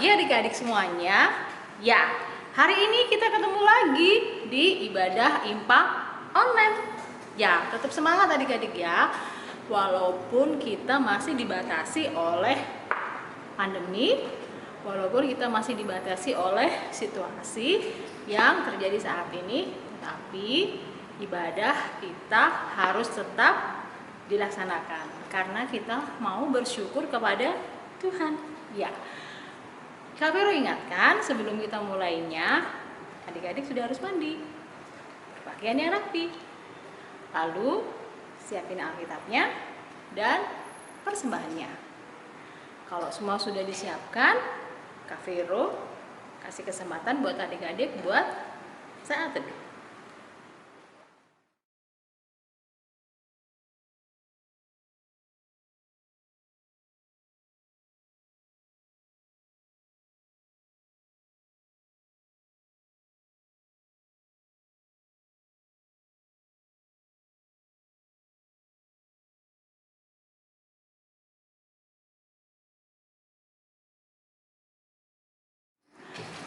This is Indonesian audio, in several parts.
pagi adik-adik semuanya. Ya, hari ini kita ketemu lagi di ibadah IMPA online. Ya, tetap semangat adik-adik ya. Walaupun kita masih dibatasi oleh pandemi, walaupun kita masih dibatasi oleh situasi yang terjadi saat ini, tapi ibadah kita harus tetap dilaksanakan karena kita mau bersyukur kepada Tuhan. Ya. Kak Vero ingatkan sebelum kita mulainya, adik-adik sudah harus mandi, pakaiannya rapi, lalu siapin Alkitabnya dan persembahannya. Kalau semua sudah disiapkan, Kak Vero kasih kesempatan buat adik-adik buat saat teduh.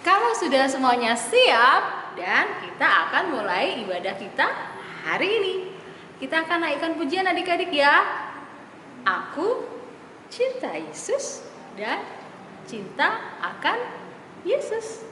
Kalau sudah semuanya siap dan kita akan mulai ibadah kita hari ini. Kita akan naikkan pujian adik-adik ya. Aku cinta Yesus dan cinta akan Yesus.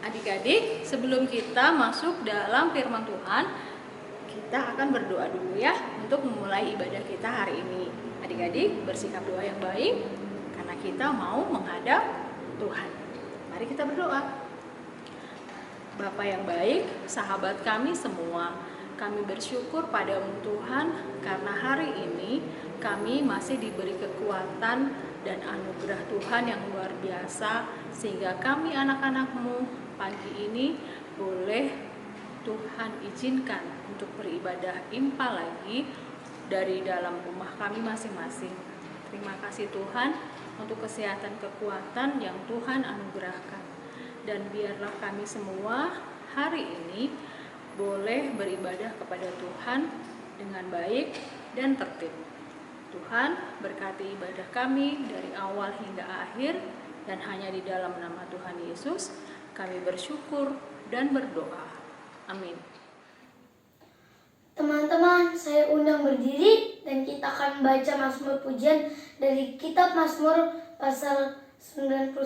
Adik-adik, sebelum kita masuk dalam firman Tuhan, kita akan berdoa dulu ya untuk memulai ibadah kita hari ini. Adik-adik, bersikap doa yang baik karena kita mau menghadap Tuhan. Mari kita berdoa. Bapa yang baik, sahabat kami semua, kami bersyukur padamu Tuhan karena hari ini kami masih diberi kekuatan dan anugerah Tuhan yang luar biasa sehingga kami anak-anak-Mu pagi ini boleh Tuhan izinkan untuk beribadah IMPA lagi dari dalam rumah kami masing-masing. Terima kasih Tuhan untuk kesehatan kekuatan yang Tuhan anugerahkan. Dan biarlah kami semua hari ini boleh beribadah kepada Tuhan dengan baik dan tertib. Tuhan berkati ibadah kami dari awal hingga akhir. Dan hanya di dalam nama Tuhan Yesus kami bersyukur dan berdoa. Amin. Teman-teman, saya undang berdiri dan kita akan membaca Mazmur Pujian dari kitab Mazmur pasal 91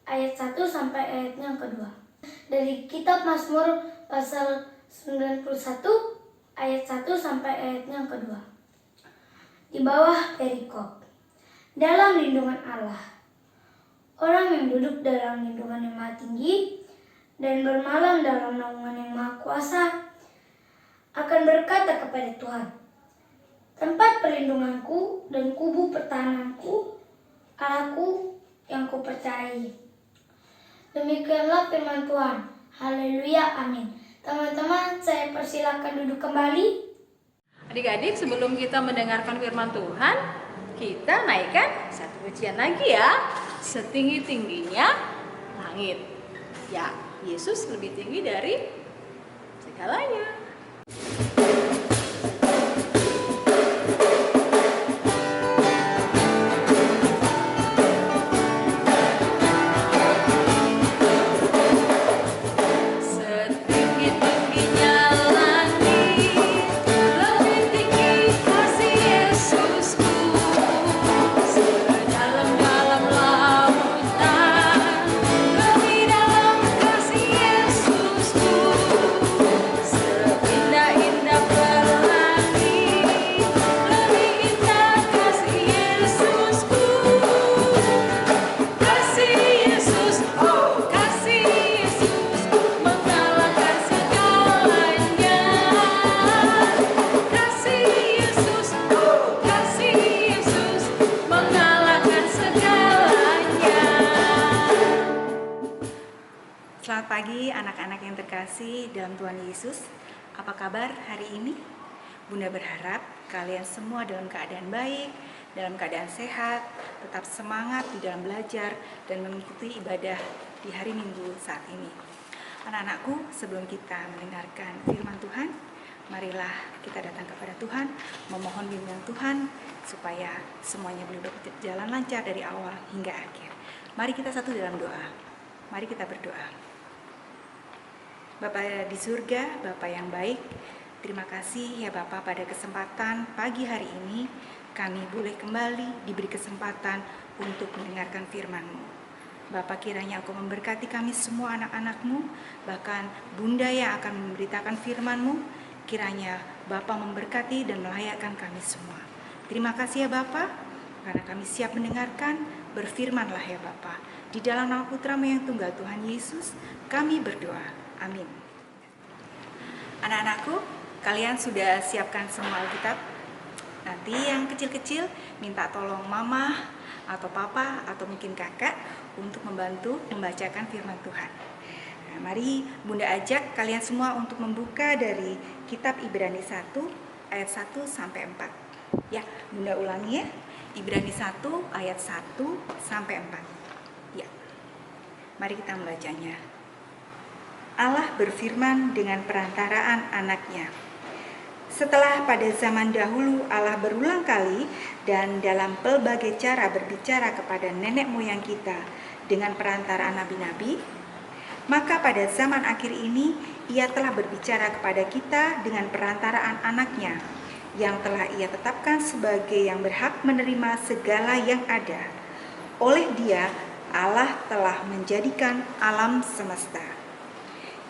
ayat 1 sampai ayatnya yang kedua. Dari kitab Mazmur pasal 91 ayat 1 sampai ayatnya yang kedua. Di bawah perikop. Dalam lindungan Allah. Orang yang duduk dalam lindungan yang Maha Tinggi dan bermalam dalam naungan yang Maha Kuasa akan berkata kepada Tuhan, tempat perlindunganku dan kubu pertahananku, Allahku yang kupercayai. Demikianlah firman Tuhan. Haleluya, amin. Teman-teman, saya persilakan duduk kembali. Adik-adik, sebelum kita mendengarkan firman Tuhan, kita naikkan satu pujian lagi ya. Setinggi-tingginya langit. Ya, Yesus lebih tinggi dari segalanya. Selamat pagi anak-anak yang terkasih dalam Tuhan Yesus. Apa kabar hari ini? Bunda berharap kalian semua dalam keadaan baik, dalam keadaan sehat, tetap semangat di dalam belajar dan mengikuti ibadah di hari Minggu saat ini. Anak-anakku, sebelum kita mendengarkan firman Tuhan, marilah kita datang kepada Tuhan, memohon bimbingan Tuhan supaya semuanya boleh berjalan lancar dari awal hingga akhir. Mari kita satu dalam doa. Mari kita berdoa. Bapa di surga, Bapa yang baik, terima kasih ya Bapa, pada kesempatan pagi hari ini kami boleh kembali diberi kesempatan untuk mendengarkan firman-Mu. Bapa, kiranya Engkau memberkati kami semua anak-anak-Mu, bahkan Bunda yang akan memberitakan firman-Mu, kiranya Bapa memberkati dan melayakkan kami semua. Terima kasih ya Bapa, karena kami siap mendengarkan, berfirmanlah ya Bapa. Di dalam nama Putra-Mu yang tunggal Tuhan Yesus, kami berdoa. Amin. Anak-anakku, kalian sudah siapkan semua Alkitab? Nanti yang kecil-kecil minta tolong mama atau papa atau mungkin kakak untuk membantu membacakan firman Tuhan. Nah, mari Bunda ajak kalian semua untuk membuka dari kitab Ibrani 1 ayat 1 sampai 4. Ya, Bunda ulangi ya. Ibrani 1 ayat 1 sampai 4. Ya. Mari kita membacanya. Allah berfirman dengan perantaraan anaknya. Setelah pada zaman dahulu Allah berulang kali dan dalam pelbagai cara berbicara kepada nenek moyang kita dengan perantaraan nabi-nabi, maka pada zaman akhir ini Ia telah berbicara kepada kita dengan perantaraan anaknya, yang telah Ia tetapkan sebagai yang berhak menerima segala yang ada. Oleh Dia, Allah telah menjadikan alam semesta.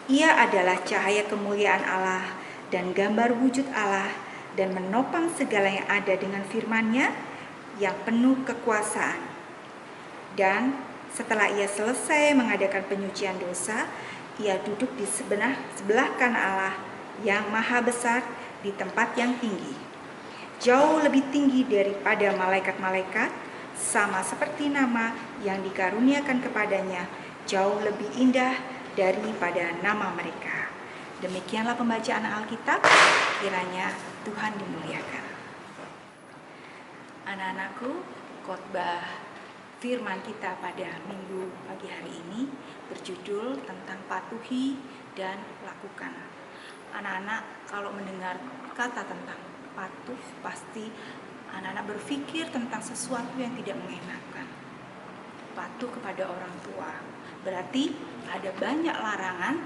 Ia adalah cahaya kemuliaan Allah dan gambar wujud Allah dan menopang segala yang ada dengan firman-Nya yang penuh kekuasaan. Dan setelah Ia selesai mengadakan penyucian dosa, Ia duduk di sebelah kanan Allah yang maha besar di tempat yang tinggi, jauh lebih tinggi daripada malaikat-malaikat, sama seperti nama yang dikaruniakan kepadanya jauh lebih indah daripada nama mereka. Demikianlah pembacaan Alkitab, kiranya Tuhan dimuliakan. Anak-anakku, khotbah firman kita pada minggu pagi hari ini berjudul tentang patuhi dan lakukan. Anak-anak kalau mendengar kata tentang patuh, pasti anak-anak berpikir tentang sesuatu yang tidak mengenakan. patuh kepada orang tua. Berarti ada banyak larangan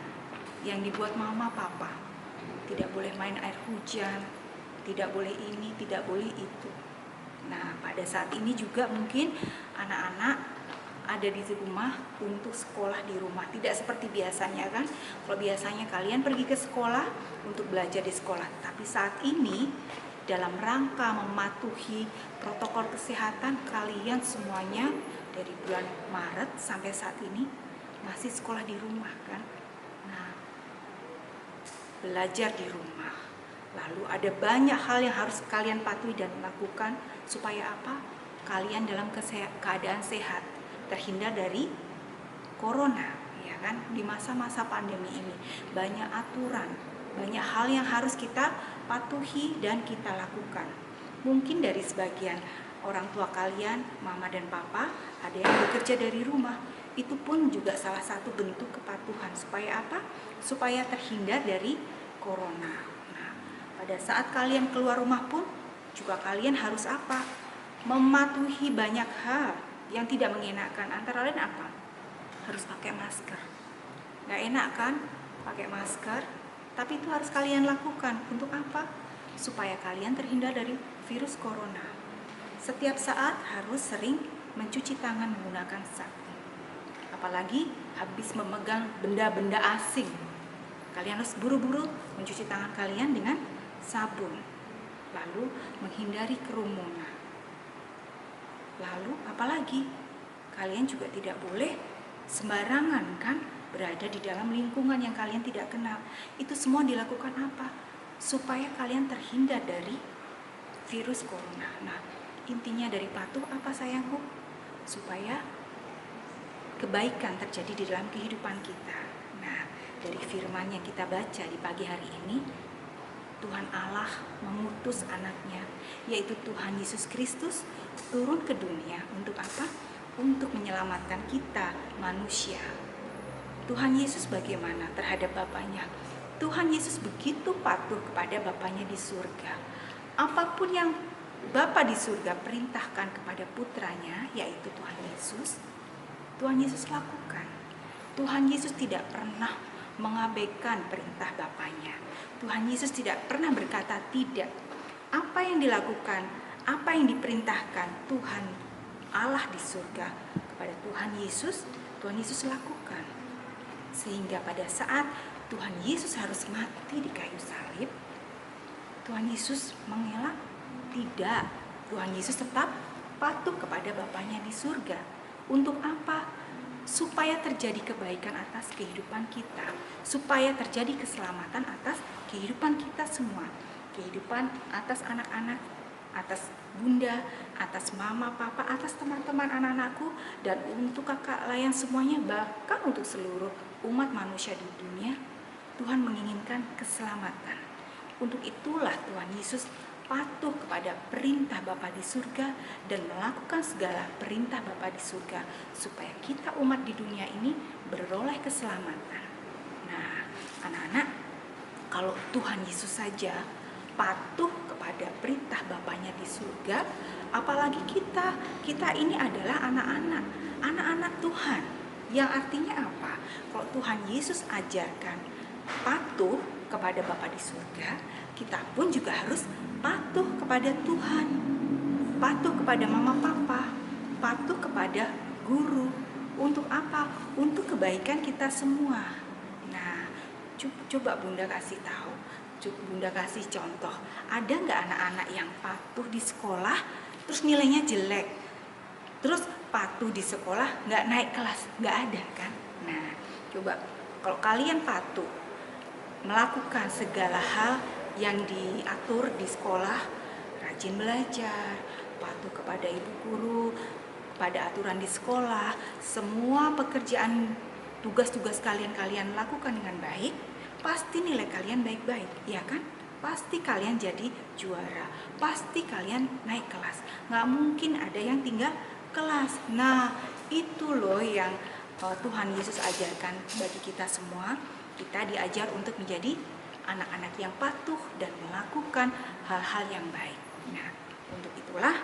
yang dibuat mama papa. Tidak boleh main air hujan, tidak boleh ini, tidak boleh itu. Nah, pada saat ini juga mungkin anak-anak ada di rumah untuk sekolah di rumah. Tidak seperti biasanya kan. Kalau biasanya kalian pergi ke sekolah untuk belajar di sekolah. Tapi saat ini dalam rangka mematuhi protokol kesehatan, kalian semuanya dari bulan Maret sampai saat ini masih sekolah di rumah kan. Nah, belajar di rumah. Lalu ada banyak hal yang harus kalian patuhi dan lakukan supaya apa? Kalian dalam keadaan sehat, terhindar dari corona, ya kan? Di masa-masa pandemi ini banyak aturan, banyak hal yang harus kita patuhi dan kita lakukan. Mungkin dari sebagian orang tua kalian, mama dan papa, ada yang bekerja dari rumah. Itu pun juga salah satu bentuk kepatuhan. Supaya apa? Supaya terhindar dari corona. Nah, pada saat kalian keluar rumah pun juga kalian harus apa? Mematuhi banyak hal yang tidak mengenakan. Antara lain apa? Harus pakai masker. Gak enak kan pakai masker, tapi itu harus kalian lakukan. Untuk apa? Supaya kalian terhindar dari virus corona. Setiap saat harus sering mencuci tangan menggunakan sabun. Apalagi habis memegang benda-benda asing, kalian harus buru-buru mencuci tangan kalian dengan sabun. Lalu menghindari kerumunan. Lalu apalagi? Kalian juga tidak boleh sembarangan kan berada di dalam lingkungan yang kalian tidak kenal. Itu semua dilakukan apa? Supaya kalian terhindar dari virus corona. Nah, intinya dari patuh apa sayangku? Supaya kebaikan terjadi di dalam kehidupan kita. Nah, dari firman yang kita baca di pagi hari ini, Tuhan Allah mengutus anaknya, yaitu Tuhan Yesus Kristus, turun ke dunia untuk apa? Untuk menyelamatkan kita manusia. Tuhan Yesus bagaimana terhadap Bapaknya? Tuhan Yesus begitu patuh kepada Bapaknya di surga. Apapun yang Bapa di surga perintahkan kepada putranya, yaitu Tuhan Yesus lakukan. Tuhan Yesus tidak pernah mengabaikan perintah Bapaknya. Tuhan Yesus tidak pernah berkata tidak. Apa yang dilakukan, apa yang diperintahkan Tuhan Allah di surga kepada Tuhan Yesus lakukan. Sehingga pada saat Tuhan Yesus harus mati di kayu salib, Tuhan Yesus mengelak? Tidak. Tuhan Yesus tetap patuh kepada Bapaknya di surga. Untuk apa? Supaya terjadi kebaikan atas kehidupan kita, supaya terjadi keselamatan atas kehidupan kita semua, kehidupan atas anak-anak, atas bunda, atas mama, papa, atas teman-teman anak-anakku, dan untuk kakak layan semuanya, bahkan untuk seluruh umat manusia di dunia. Tuhan menginginkan keselamatan. Untuk itulah Tuhan Yesus patuh kepada perintah Bapa di surga dan melakukan segala perintah Bapa di surga supaya kita umat di dunia ini beroleh keselamatan. Nah, anak-anak, kalau Tuhan Yesus saja patuh kepada perintah Bapaknya di surga, apalagi kita ini adalah anak-anak Tuhan. Yang artinya apa? Kalau Tuhan Yesus ajarkan patuh kepada Bapa di surga, kita pun juga harus patuh kepada Tuhan, patuh kepada mama papa, patuh kepada guru. Untuk apa? Untuk kebaikan kita semua. Nah, coba Bunda kasih tahu, Bunda kasih contoh. Ada nggak anak-anak yang patuh di sekolah terus nilainya jelek, terus patuh di sekolah nggak naik kelas? Nggak ada kan? Nah, coba kalau kalian patuh melakukan segala hal yang diatur di sekolah, rajin belajar, patuh kepada ibu guru, pada aturan di sekolah, semua pekerjaan tugas-tugas kalian lakukan dengan baik, pasti nilai kalian baik-baik, ya kan? Pasti kalian jadi juara, pasti kalian naik kelas. Nggak mungkin ada yang tinggal kelas. Nah, itu loh yang Tuhan Yesus ajarkan bagi kita semua. Kita diajar untuk menjadi anak-anak yang patuh dan melakukan hal-hal yang baik. Nah, untuk itulah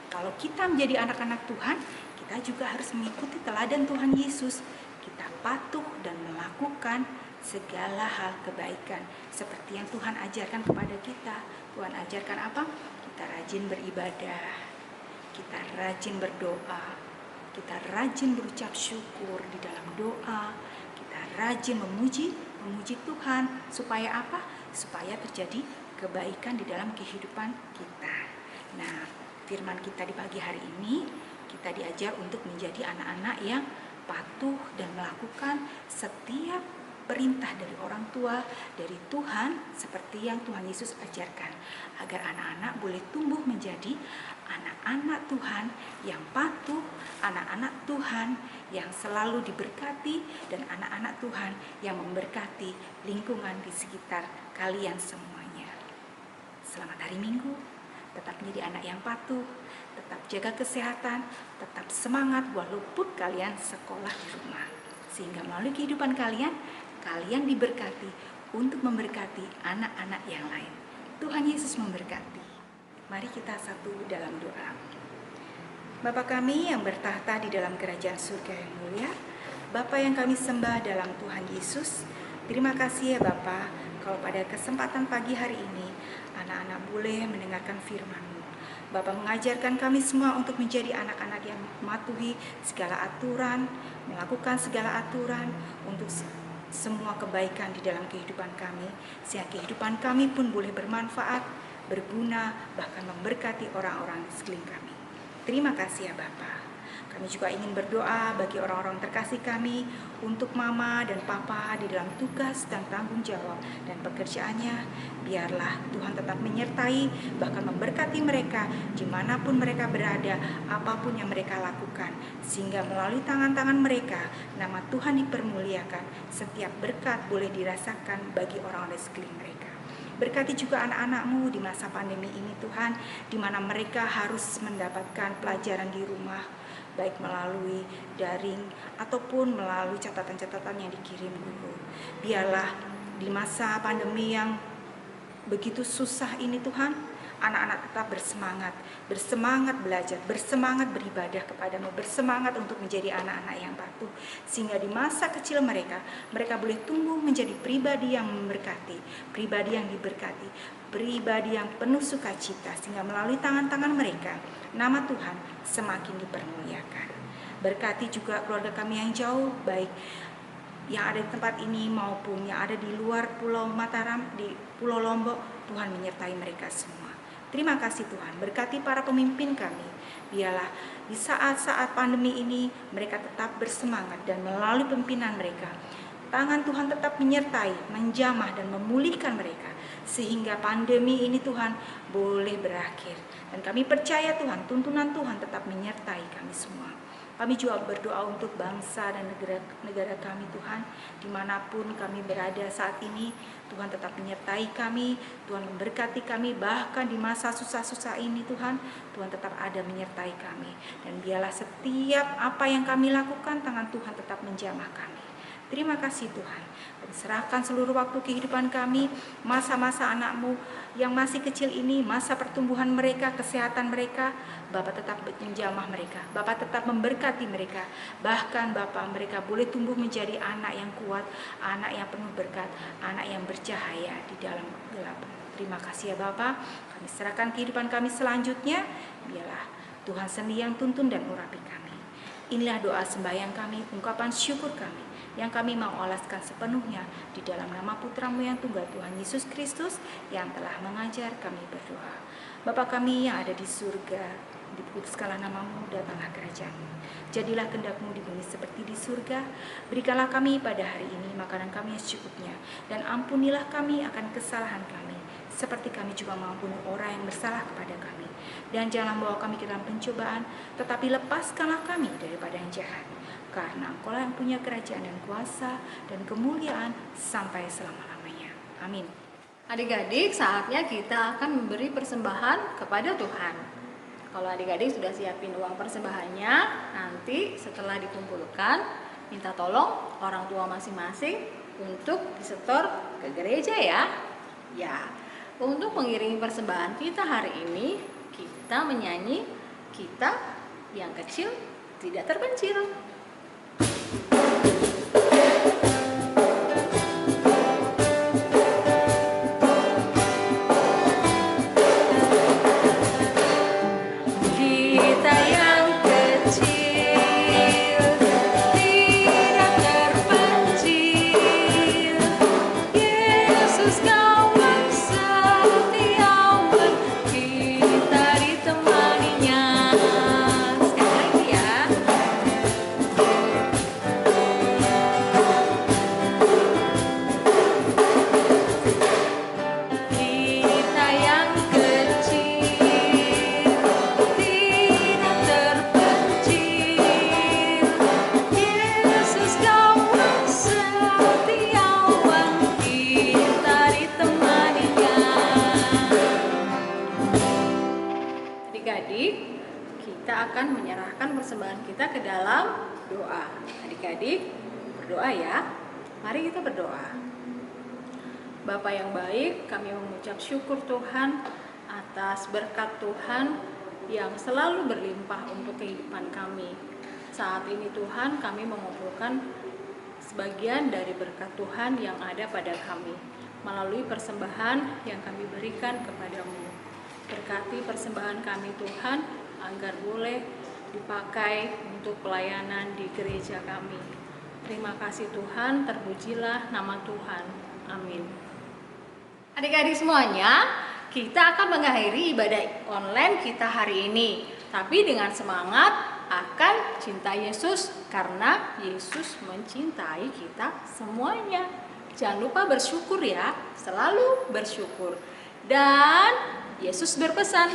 Kalau kita menjadi anak-anak Tuhan, kita juga harus mengikuti teladan Tuhan Yesus. Kita patuh dan melakukan segala hal kebaikan seperti yang Tuhan ajarkan kepada kita. Tuhan ajarkan apa? Kita rajin beribadah, kita rajin berdoa, kita rajin berucap syukur di dalam doa, kita rajin memuji Tuhan. Supaya apa? Supaya terjadi kebaikan di dalam kehidupan kita. Nah, firman kita di pagi hari ini, kita diajar untuk menjadi anak-anak yang patuh dan melakukan setiap perintah dari orang tua, dari Tuhan, seperti yang Tuhan Yesus ajarkan, agar anak-anak boleh tumbuh menjadi anak-anak Tuhan yang patuh, anak-anak Tuhan yang selalu diberkati, dan anak-anak Tuhan yang memberkati lingkungan di sekitar kalian semuanya. Selamat hari Minggu, tetap menjadi anak yang patuh, tetap jaga kesehatan, tetap semangat walaupun kalian sekolah di rumah. Sehingga melalui kehidupan kalian diberkati untuk memberkati anak-anak yang lain. Tuhan Yesus memberkati. Mari kita satu dalam doa. Bapa kami yang bertahta di dalam kerajaan surga yang mulia, Bapa yang kami sembah dalam Tuhan Yesus, terima kasih ya Bapa, kalau pada kesempatan pagi hari ini, anak-anak boleh mendengarkan firman-Mu. Bapa mengajarkan kami semua untuk menjadi anak-anak yang mematuhi segala aturan, melakukan segala aturan untuk semua kebaikan di dalam kehidupan kami, sehingga kehidupan kami pun boleh bermanfaat, berguna, bahkan memberkati orang-orang di sekeliling kami. Terima kasih ya Bapa. Kami juga ingin berdoa bagi orang-orang terkasih kami, untuk Mama dan Papa di dalam tugas dan tanggung jawab dan pekerjaannya. Biarlah Tuhan tetap menyertai, bahkan memberkati mereka dimanapun mereka berada, apapun yang mereka lakukan, sehingga melalui tangan-tangan mereka nama Tuhan dipermuliakan, setiap berkat boleh dirasakan bagi orang-orang di sekeliling mereka. Berkati juga anak-anak-Mu di masa pandemi ini Tuhan, di mana mereka harus mendapatkan pelajaran di rumah, baik melalui daring ataupun melalui catatan-catatan yang dikirim guru. Biarlah di masa pandemi yang begitu susah ini Tuhan, anak-anak tetap bersemangat belajar, bersemangat beribadah kepadamu, bersemangat untuk menjadi anak-anak yang patuh, sehingga di masa kecil mereka boleh tumbuh menjadi pribadi yang memberkati, pribadi yang diberkati, pribadi yang penuh sukacita, sehingga melalui tangan-tangan mereka nama Tuhan semakin dipermuliakan. Berkati juga keluarga kami yang jauh, baik yang ada di tempat ini maupun yang ada di luar Pulau Mataram, di Pulau Lombok. Tuhan menyertai mereka semua. Terima kasih Tuhan, berkati para pemimpin kami. Biarlah di saat-saat pandemi ini mereka tetap bersemangat, dan melalui pimpinan mereka, tangan Tuhan tetap menyertai, menjamah dan memulihkan mereka, sehingga pandemi ini Tuhan boleh berakhir. Dan kami percaya Tuhan, tuntunan Tuhan tetap menyertai kami semua. Kami juga berdoa untuk bangsa dan negara kami Tuhan, dimanapun kami berada saat ini, Tuhan tetap menyertai kami, Tuhan memberkati kami, bahkan di masa susah-susah ini Tuhan tetap ada menyertai kami. Dan biarlah setiap apa yang kami lakukan, tangan Tuhan tetap menjamah kami. Terima kasih Tuhan. Dan serahkan seluruh waktu kehidupan kami, masa-masa anak-Mu yang masih kecil ini, masa pertumbuhan mereka, kesehatan mereka, Bapa tetap menjamah mereka, Bapa tetap memberkati mereka. Bahkan Bapa, mereka boleh tumbuh menjadi anak yang kuat, anak yang penuh berkat, anak yang bercahaya di dalam kegelapan. Terima kasih ya Bapa. Kami serahkan kehidupan kami selanjutnya, biarlah Tuhan sendiri yang tuntun dan urapi kami. Inilah doa sembahyang kami, ungkapan syukur kami, yang kami mau alaskan sepenuhnya di dalam nama Putra-Mu yang tunggal, Tuhan Yesus Kristus, yang telah mengajar kami berdoa. Bapa kami yang ada di surga, dikuduskanlah nama-Mu, datanglah kerajaan-Mu. Jadilah kehendak-Mu di bumi seperti di surga. Berikanlah kami pada hari ini makanan kami yang secukupnya, dan ampunilah kami akan kesalahan kami, seperti kami juga mengampuni orang yang bersalah kepada kami. Dan janganlah membawa kami ke dalam pencobaan, tetapi lepaskanlah kami daripada yang jahat. Karena Engkau-lah yang punya kerajaan dan kuasa dan kemuliaan sampai selama-lamanya. Amin. Adik-adik, saatnya kita akan memberi persembahan kepada Tuhan. Kalau adik-adik sudah siapin uang persembahannya, nanti setelah dikumpulkan, minta tolong orang tua masing-masing untuk disetor ke gereja ya. Ya, untuk mengiringi persembahan kita hari ini, kita menyanyi kita yang kecil tidak terpencil. Kita yang kecil tidak terpencil, Yesus kawan setiawan, kita ditemaninya. Sekali lagi ya. Kita yang kecil tidak terpencil, Yesus kawan setiawan, kita ditemaninya. Adik-adik, kita akan menyerahkan persembahan kita ke dalam doa. Adik-adik, berdoa ya. Mari kita berdoa. Bapa yang baik, kami mengucap syukur Tuhan atas berkat Tuhan yang selalu berlimpah untuk kehidupan kami. Saat ini Tuhan, kami mengumpulkan sebagian dari berkat Tuhan yang ada pada kami melalui persembahan yang kami berikan kepadamu. Berkati persembahan kami Tuhan agar boleh dipakai untuk pelayanan di gereja kami. Terima kasih Tuhan, terpujilah nama Tuhan. Amin. Adik-adik semuanya, kita akan mengakhiri ibadah online kita hari ini, tapi dengan semangat akan cinta Yesus, karena Yesus mencintai kita semuanya. Jangan lupa bersyukur ya, selalu bersyukur. Dan Yesus berpesan,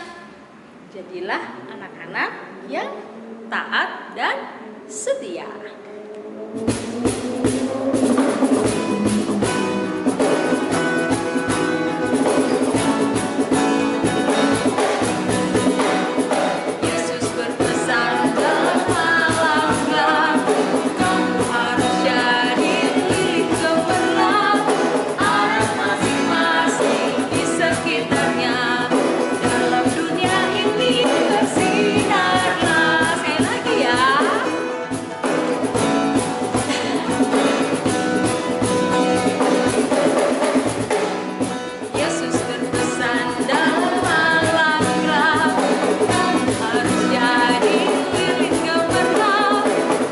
jadilah anak-anak yang taat dan setia. Yesus berpesan dalam malam gelap, kamu harus jadi lilin gemerlap, arah masing-masing di sekitarnya, dalam dunia ini bersinarlah. Sekali lagi ya. Yesus berpesan dalam malam gelap, kamu harus jadi lilin gemerlap,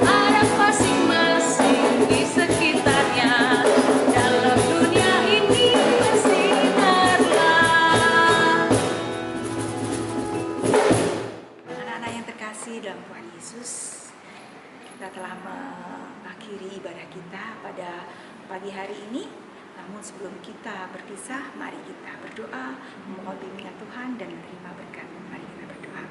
arah masing-masing di sekitarnya, dalam dunia ini bersinarlah. Anak-anak yang terkasih dalam Tuhan Yesus, kita telah mengakhiri ibadah kita pada pagi hari ini. Namun sebelum kita berpisah, mari kita berdoa, memohon bimbingan Tuhan dan menerima berkat. Mari kita berdoa.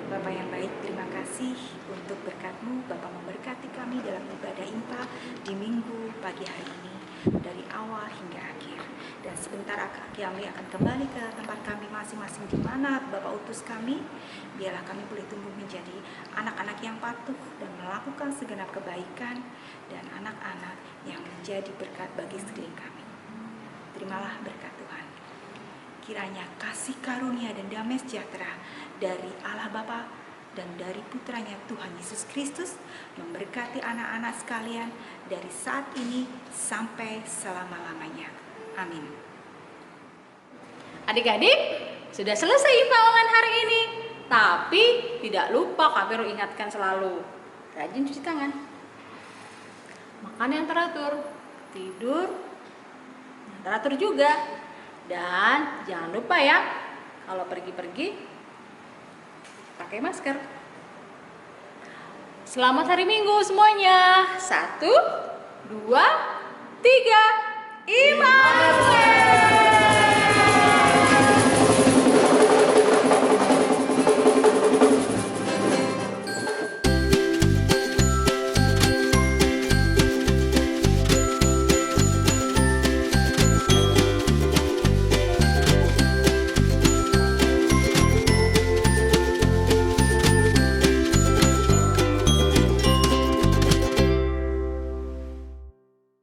Bapa yang baik, terima kasih untuk berkat-Mu. Bapa memberkati kami dalam ibadah IMPA di minggu pagi hari ini, dari awal hingga akhir. Dan sebentar kami akan kembali ke tempat kami masing-masing di mana Bapak utus kami. Biarlah kami boleh tumbuh menjadi anak-anak yang patuh dan melakukan segenap kebaikan, dan anak-anak yang menjadi berkat bagi sekeliling kami. Terimalah berkat Tuhan. Kiranya kasih karunia dan damai sejahtera dari Allah Bapa dan dari putranya Tuhan Yesus Kristus memberkati anak-anak sekalian dari saat ini sampai selama-lamanya. Amin. Adik-adik, sudah selesai IMPA online hari ini. Tapi tidak lupa kami harus ingatkan selalu, rajin cuci tangan, makan yang teratur, tidur yang teratur juga. Dan jangan lupa ya, kalau pergi-pergi pakai masker. Selamat hari Minggu semuanya. 1, 2, 3, Immanuel.